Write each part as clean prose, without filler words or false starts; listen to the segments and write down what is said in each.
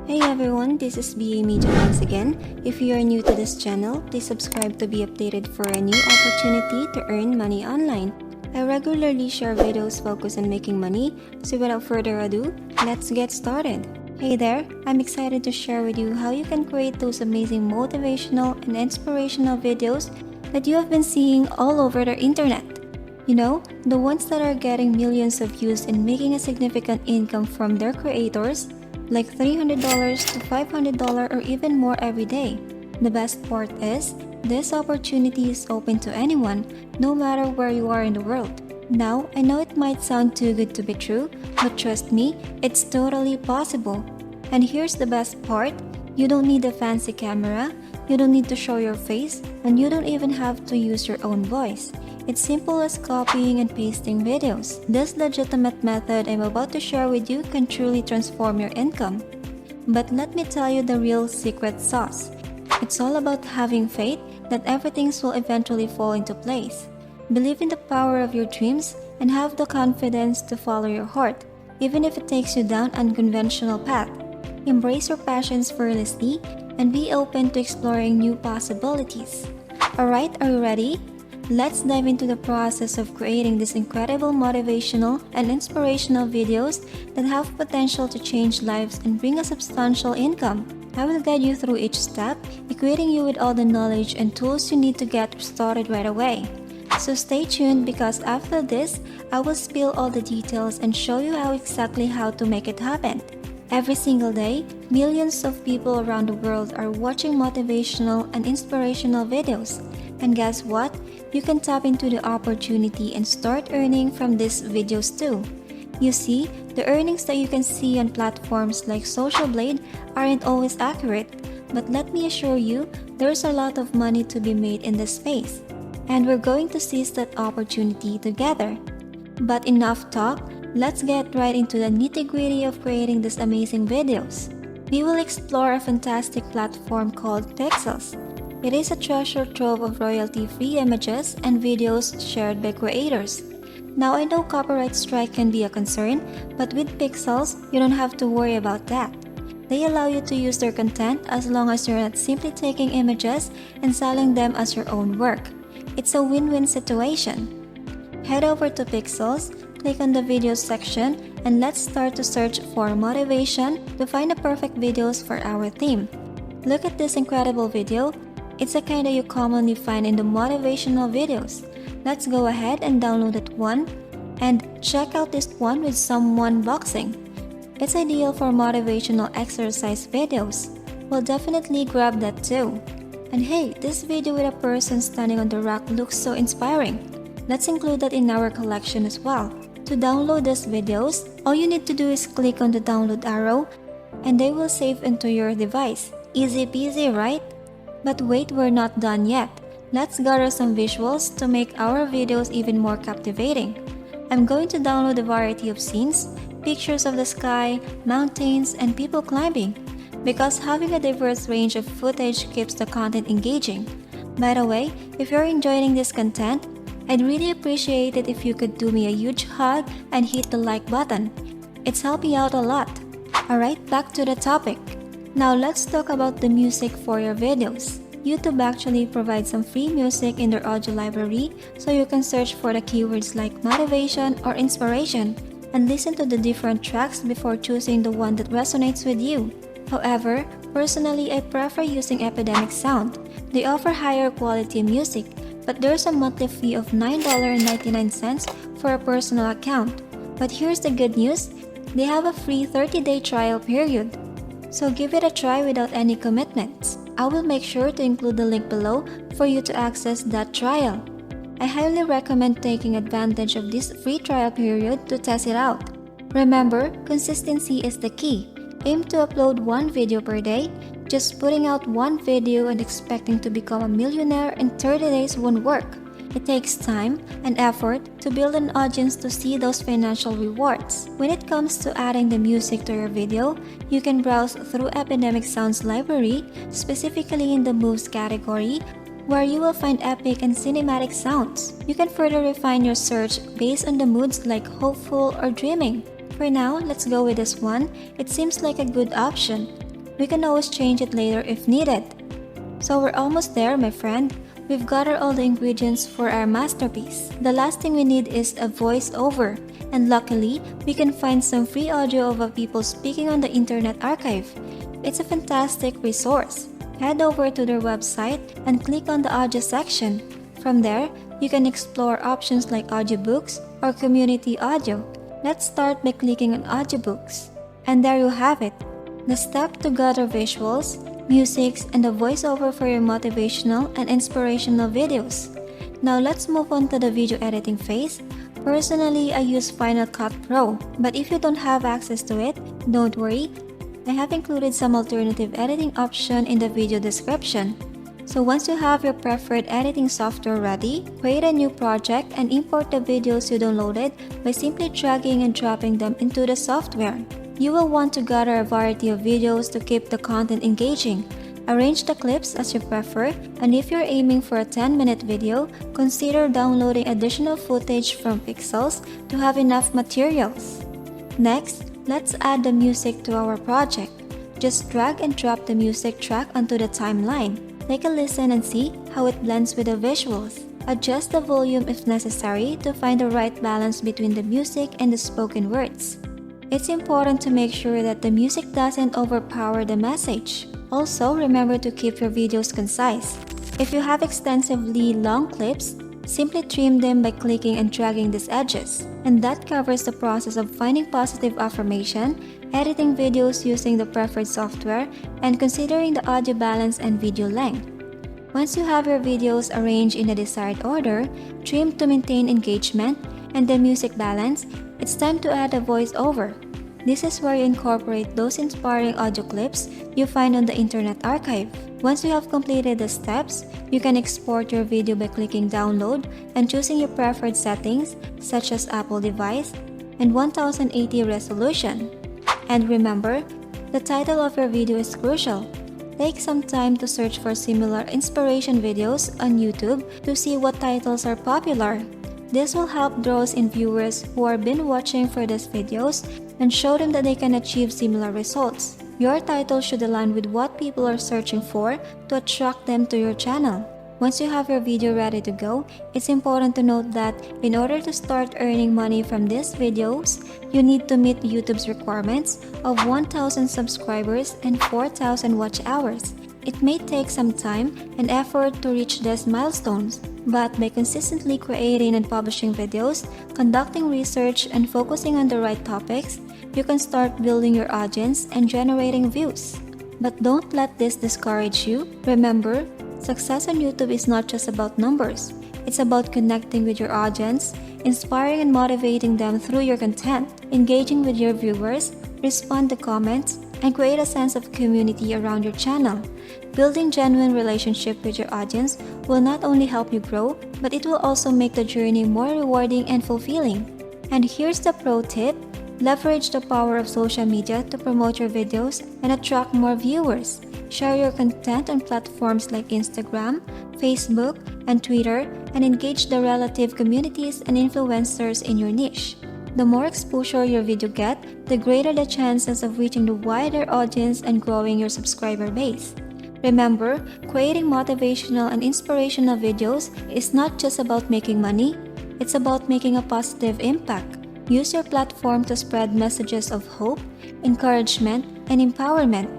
Hey everyone, this is BA Media once again. If you are new to this channel, please subscribe to be updated for a new opportunity to earn money online. I regularly share videos focused on making money, so without further ado, let's get started. Hey there, I'm excited to share with you how you can create those amazing motivational and inspirational videos that you have been seeing all over the internet. You know, the ones that are getting millions of views and making a significant income from their creators, like $300 to $500 or even more every day. The best part is, this opportunity is open to anyone, no matter where you are in the world. Now, I know it might sound too good to be true, but trust me, it's totally possible. And here's the best part, you don't need a fancy camera, you don't need to show your face, and you don't even have to use your own voice. It's simple as copying and pasting videos. This legitimate method I'm about to share with you can truly transform your income. But let me tell you the real secret sauce. It's all about having faith that everything will eventually fall into place. Believe in the power of your dreams and have the confidence to follow your heart, even if it takes you down an unconventional path. Embrace your passions fearlessly and be open to exploring new possibilities. Alright, are you ready? Let's dive into the process of creating these incredible motivational and inspirational videos that have potential to change lives and bring a substantial income. I will guide you through each step, equipping you with all the knowledge and tools you need to get started right away. So stay tuned because after this, I will spill all the details and show you exactly how to make it happen. Every single day, millions of people around the world are watching motivational and inspirational videos. And guess what? You can tap into the opportunity and start earning from these videos too. You see, the earnings that you can see on platforms like Social Blade aren't always accurate, but let me assure you, there's a lot of money to be made in this space. And we're going to seize that opportunity together. But enough talk, let's get right into the nitty-gritty of creating these amazing videos. We will explore a fantastic platform called Pixels. It is a treasure trove of royalty-free images and videos shared by creators. Now I know copyright strike can be a concern, but with Pixels, you don't have to worry about that. They allow you to use their content as long as you're not simply taking images and selling them as your own work. It's a win-win situation. Head over to Pixels, click on the videos section, and let's start to search for motivation to find the perfect videos for our theme. Look at this incredible video. It's the kind that you commonly find in the motivational videos. Let's go ahead and download that one and check out this one with someone boxing. It's ideal for motivational exercise videos. We'll definitely grab that too. And hey, this video with a person standing on the rock looks so inspiring. Let's include that in our collection as well. To download these videos, all you need to do is click on the download arrow and they will save into your device. Easy peasy, right? But wait, we're not done yet. Let's gather some visuals to make our videos even more captivating. I'm going to download a variety of scenes, pictures of the sky, mountains, and people climbing, because having a diverse range of footage keeps the content engaging. By the way, if you're enjoying this content, I'd really appreciate it if you could do me a huge hug and hit the like button. It's helping out a lot. Alright, back to the topic. Now let's talk about the music for your videos. YouTube actually provides some free music in their audio library, so you can search for the keywords like motivation or inspiration and listen to the different tracks before choosing the one that resonates with you. However, personally I prefer using Epidemic Sound. They offer higher quality music, but there's a monthly fee of $9.99 for a personal account. But here's the good news, they have a free 30-day trial period. So give it a try without any commitments. I will make sure to include the link below for you to access that trial. I highly recommend taking advantage of this free trial period to test it out. Remember, consistency is the key. Aim to upload one video per day. Just putting out one video and expecting to become a millionaire in 30 days won't work. It takes time and effort to build an audience to see those financial rewards. When it comes to adding the music to your video, you can browse through Epidemic Sound's library, specifically in the Moves category, where you will find epic and cinematic sounds. You can further refine your search based on the moods like hopeful or dreaming. For now, let's go with this one. It seems like a good option. We can always change it later if needed. So we're almost there, my friend. We've gathered all the ingredients for our masterpiece. The last thing we need is a voiceover. And luckily, we can find some free audio of people speaking on the Internet Archive. It's a fantastic resource. Head over to their website and click on the audio section. From there, you can explore options like audiobooks or community audio. Let's start by clicking on audiobooks. And there you have it. The step to gather visuals, musics, and a voiceover for your motivational and inspirational videos. Now let's move on to the video editing phase. Personally, I use Final Cut Pro, but if you don't have access to it, don't worry. I have included some alternative editing option in the video description. So once you have your preferred editing software ready, create a new project and import the videos you downloaded by simply dragging and dropping them into the software. You will want to gather a variety of videos to keep the content engaging. Arrange the clips as you prefer, and if you're aiming for a 10-minute video, consider downloading additional footage from Pixels to have enough materials. Next, let's add the music to our project. Just drag and drop the music track onto the timeline. Take a listen and see how it blends with the visuals. Adjust the volume if necessary to find the right balance between the music and the spoken words. It's important to make sure that the music doesn't overpower the message. Also, remember to keep your videos concise. If you have extensively long clips, simply trim them by clicking and dragging these edges. And that covers the process of finding positive affirmation, editing videos using the preferred software, and considering the audio balance and video length. Once you have your videos arranged in the desired order, trim to maintain engagement, and the music balance, it's time to add a voiceover. This is where you incorporate those inspiring audio clips you find on the Internet Archive. Once you have completed the steps, you can export your video by clicking download and choosing your preferred settings such as Apple device and 1080 resolution. And remember, the title of your video is crucial. Take some time to search for similar inspiration videos on YouTube to see what titles are popular. This will help draw in viewers who are been watching for these videos and show them that they can achieve similar results. Your title should align with what people are searching for to attract them to your channel. Once you have your video ready to go, it's important to note that in order to start earning money from these videos, you need to meet YouTube's requirements of 1,000 subscribers and 4,000 watch hours. It may take some time and effort to reach these milestones, but by consistently creating and publishing videos, conducting research, and focusing on the right topics, you can start building your audience and generating views. But don't let this discourage you. Remember, success on YouTube is not just about numbers. It's about connecting with your audience, inspiring and motivating them through your content, engaging with your viewers, respond to comments, and create a sense of community around your channel. Building genuine relationship with your audience will not only help you grow, but it will also make the journey more rewarding and fulfilling. And here's the pro tip: leverage the power of social media to promote your videos and attract more viewers. Share your content on platforms like Instagram, Facebook, and Twitter, and engage the relative communities and influencers in your niche. The more exposure your video get, the greater the chances of reaching the wider audience and growing your subscriber base. Remember, creating motivational and inspirational videos is not just about making money, it's about making a positive impact. Use your platform to spread messages of hope, encouragement, and empowerment.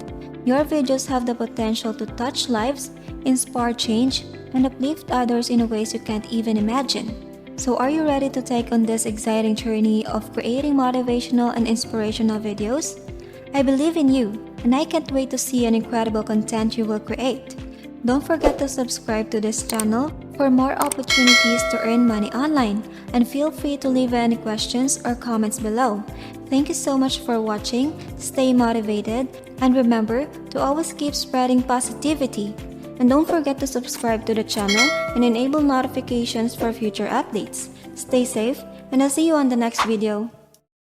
Your videos have the potential to touch lives, inspire change, and uplift others in ways you can't even imagine. So are you ready to take on this exciting journey of creating motivational and inspirational videos? I believe in you, and I can't wait to see an incredible content you will create. Don't forget to subscribe to this channel for more opportunities to earn money online, and feel free to leave any questions or comments below. Thank you so much for watching, stay motivated, and remember to always keep spreading positivity. And don't forget to subscribe to the channel and enable notifications for future updates. Stay safe, and I'll see you on the next video.